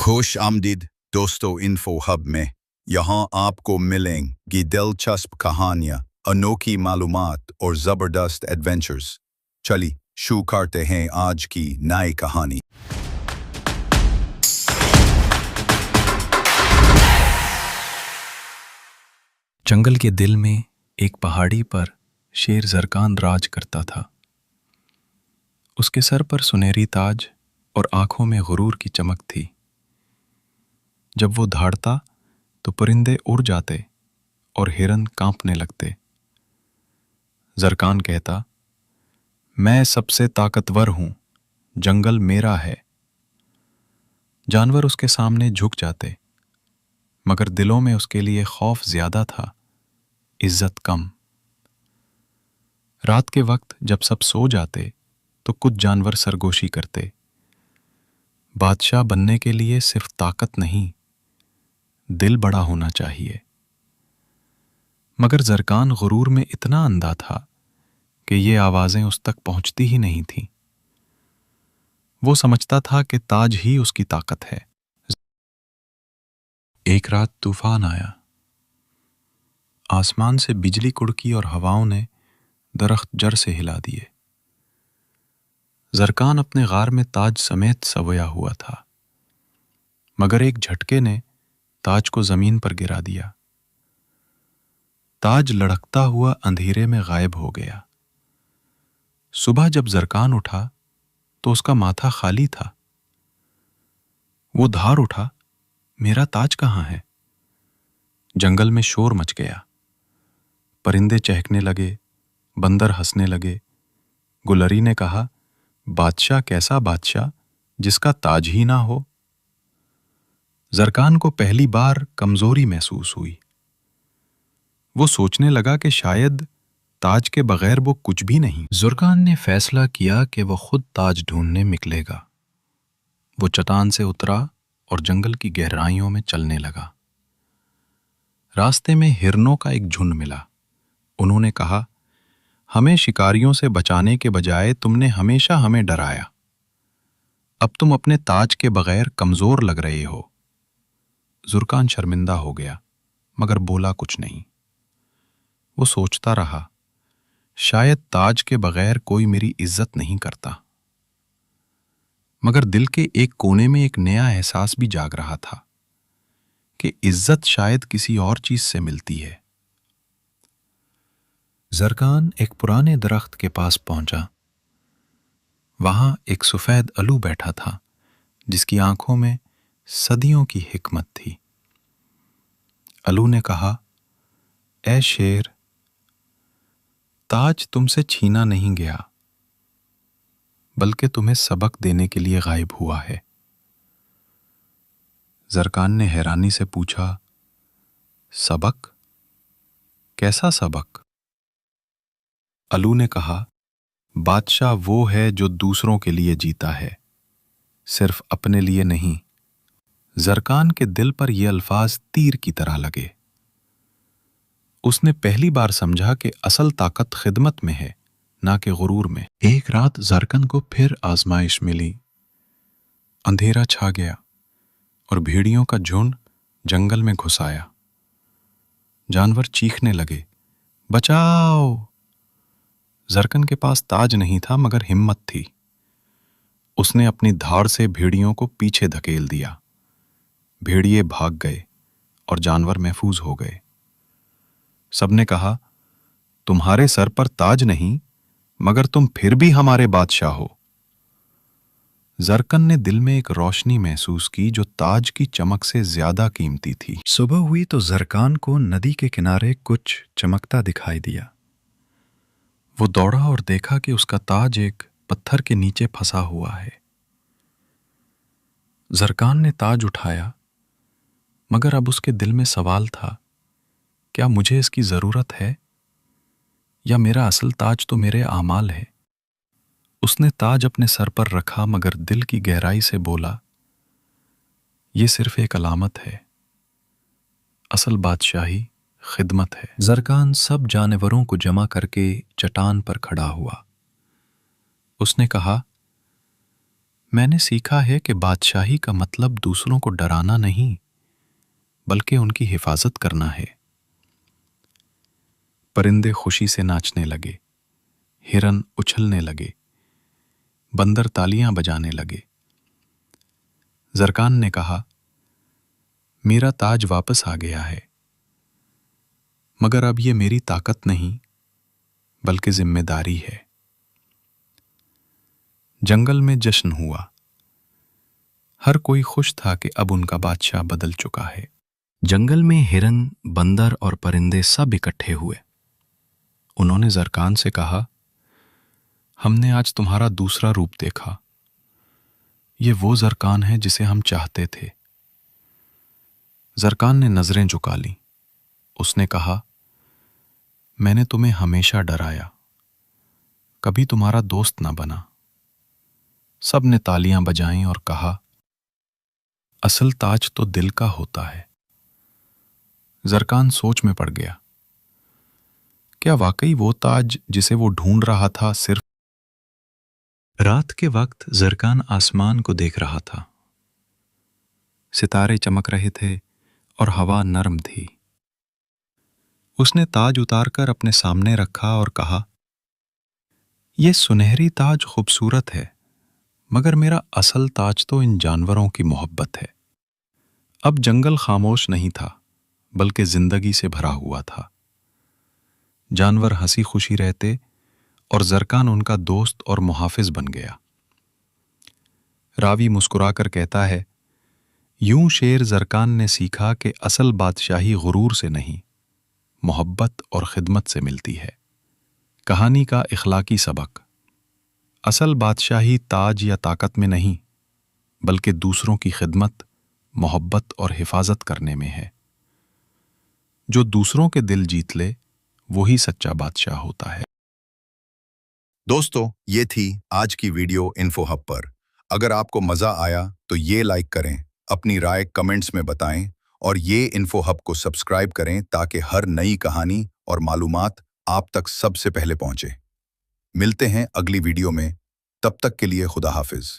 خوش آمدید دوستو انفو ہب میں یہاں آپ کو ملیں گی دلچسپ کہانیاں انوکھی معلومات اور زبردست ایڈونچرز چلی شروع کرتے ہیں آج کی نئی کہانی جنگل کے دل میں ایک پہاڑی پر شیر زرکان راج کرتا تھا۔ اس کے سر پر سنہری تاج اور آنکھوں میں غرور کی چمک تھی۔ جب وہ دھاڑتا تو پرندے اڑ جاتے اور ہرن کانپنے لگتے۔ زرکان کہتا، میں سب سے طاقتور ہوں، جنگل میرا ہے۔ جانور اس کے سامنے جھک جاتے، مگر دلوں میں اس کے لیے خوف زیادہ تھا، عزت کم۔ رات کے وقت جب سب سو جاتے تو کچھ جانور سرگوشی کرتے، بادشاہ بننے کے لیے صرف طاقت نہیں، دل بڑا ہونا چاہیے۔ مگر زرکان غرور میں اتنا اندھا تھا کہ یہ آوازیں اس تک پہنچتی ہی نہیں تھیں۔ وہ سمجھتا تھا کہ تاج ہی اس کی طاقت ہے۔ ایک رات طوفان آیا، آسمان سے بجلی کڑکی اور ہواؤں نے درخت جڑ سے ہلا دیے۔ زرکان اپنے غار میں تاج سمیت سویا ہوا تھا، مگر ایک جھٹکے نے تاج کو زمین پر گرا دیا۔ تاج لڑکتا ہوا اندھیرے میں غائب ہو گیا۔ صبح جب زرکان اٹھا تو اس کا ماتھا خالی تھا۔ وہ دھار اٹھا، میرا تاج کہاں ہے؟ جنگل میں شور مچ گیا، پرندے چہکنے لگے، بندر ہنسنے لگے۔ گلری نے کہا، بادشاہ کیسا بادشاہ جس کا تاج ہی نہ ہو؟ زرکان کو پہلی بار کمزوری محسوس ہوئی۔ وہ سوچنے لگا کہ شاید تاج کے بغیر وہ کچھ بھی نہیں۔ زرکان نے فیصلہ کیا کہ وہ خود تاج ڈھونڈنے نکلے گا۔ وہ چٹان سے اترا اور جنگل کی گہرائیوں میں چلنے لگا۔ راستے میں ہرنوں کا ایک جھنڈ ملا۔ انہوں نے کہا، ہمیں شکاریوں سے بچانے کے بجائے تم نے ہمیشہ ہمیں ڈرایا۔ اب تم اپنے تاج کے بغیر کمزور لگ رہے ہو۔ زرکان شرمندہ ہو گیا، مگر بولا کچھ نہیں۔ وہ سوچتا رہا، شاید تاج کے بغیر کوئی میری عزت نہیں کرتا۔ مگر دل کے ایک کونے میں ایک نیا احساس بھی جاگ رہا تھا کہ عزت شاید کسی اور چیز سے ملتی ہے۔ زرکان ایک پرانے درخت کے پاس پہنچا۔ وہاں ایک سفید الو بیٹھا تھا جس کی آنکھوں میں صدیوں کی حکمت تھی۔ الو نے کہا، اے شیر، تاج تم سے چھینا نہیں گیا، بلکہ تمہیں سبق دینے کے لیے غائب ہوا ہے۔ زرکان نے حیرانی سے پوچھا، سبق؟ کیسا سبق؟ الو نے کہا، بادشاہ وہ ہے جو دوسروں کے لیے جیتا ہے، صرف اپنے لیے نہیں۔ زرکان کے دل پر یہ الفاظ تیر کی طرح لگے۔ اس نے پہلی بار سمجھا کہ اصل طاقت خدمت میں ہے، نہ کہ غرور میں۔ ایک رات زرکن کو پھر آزمائش ملی۔ اندھیرا چھا گیا اور بھیڑیوں کا جھنڈ جنگل میں گھس آیا۔ جانور چیخنے لگے، بچاؤ! زرکن کے پاس تاج نہیں تھا مگر ہمت تھی۔ اس نے اپنی دھاڑ سے بھیڑیوں کو پیچھے دھکیل دیا۔ بھیڑیے بھاگ گئے اور جانور محفوظ ہو گئے۔ سب نے کہا، تمہارے سر پر تاج نہیں، مگر تم پھر بھی ہمارے بادشاہ ہو۔ زرکن نے دل میں ایک روشنی محسوس کی جو تاج کی چمک سے زیادہ قیمتی تھی۔ صبح ہوئی تو زرکان کو ندی کے کنارے کچھ چمکتا دکھائی دیا۔ وہ دوڑا اور دیکھا کہ اس کا تاج ایک پتھر کے نیچے پھنسا ہوا ہے۔ زرکان نے تاج اٹھایا، مگر اب اس کے دل میں سوال تھا، کیا مجھے اس کی ضرورت ہے؟ یا میرا اصل تاج تو میرے اعمال ہے؟ اس نے تاج اپنے سر پر رکھا مگر دل کی گہرائی سے بولا، یہ صرف ایک علامت ہے، اصل بادشاہی خدمت ہے۔ زرکان سب جانوروں کو جمع کر کے چٹان پر کھڑا ہوا۔ اس نے کہا، میں نے سیکھا ہے کہ بادشاہی کا مطلب دوسروں کو ڈرانا نہیں بلکہ ان کی حفاظت کرنا ہے۔ پرندے خوشی سے ناچنے لگے، ہرن اچھلنے لگے، بندر تالیاں بجانے لگے۔ زرکان نے کہا، میرا تاج واپس آ گیا ہے، مگر اب یہ میری طاقت نہیں بلکہ ذمہ داری ہے۔ جنگل میں جشن ہوا، ہر کوئی خوش تھا کہ اب ان کا بادشاہ بدل چکا ہے۔ جنگل میں ہرن، بندر اور پرندے سب اکٹھے ہوئے۔ انہوں نے زرکان سے کہا، ہم نے آج تمہارا دوسرا روپ دیکھا۔ یہ وہ زرکان ہے جسے ہم چاہتے تھے۔ زرکان نے نظریں جھکا لیں۔ اس نے کہا، میں نے تمہیں ہمیشہ ڈرایا، کبھی تمہارا دوست نہ بنا۔ سب نے تالیاں بجائیں اور کہا، اصل تاج تو دل کا ہوتا ہے۔ زرکان سوچ میں پڑ گیا، کیا واقعی وہ تاج جسے وہ ڈھونڈ رہا تھا صرف؟ رات کے وقت زرکان آسمان کو دیکھ رہا تھا۔ ستارے چمک رہے تھے اور ہوا نرم تھی۔ اس نے تاج اتار کر اپنے سامنے رکھا اور کہا، یہ سنہری تاج خوبصورت ہے، مگر میرا اصل تاج تو ان جانوروں کی محبت ہے۔ اب جنگل خاموش نہیں تھا بلکہ زندگی سے بھرا ہوا تھا۔ جانور ہنسی خوشی رہتے اور زرکان ان کا دوست اور محافظ بن گیا۔ راوی مسکرا کر کہتا ہے، یوں شیر زرکان نے سیکھا کہ اصل بادشاہی غرور سے نہیں، محبت اور خدمت سے ملتی ہے۔ کہانی کا اخلاقی سبق: اصل بادشاہی تاج یا طاقت میں نہیں بلکہ دوسروں کی خدمت، محبت اور حفاظت کرنے میں ہے۔ جو دوسروں کے دل جیت لے وہی سچا بادشاہ ہوتا ہے۔ دوستو، یہ تھی آج کی ویڈیو انفو ہب پر۔ اگر آپ کو مزہ آیا تو یہ لائک کریں، اپنی رائے کمنٹس میں بتائیں اور یہ انفو ہب کو سبسکرائب کریں تاکہ ہر نئی کہانی اور معلومات آپ تک سب سے پہلے پہنچے۔ ملتے ہیں اگلی ویڈیو میں، تب تک کے لیے خدا حافظ۔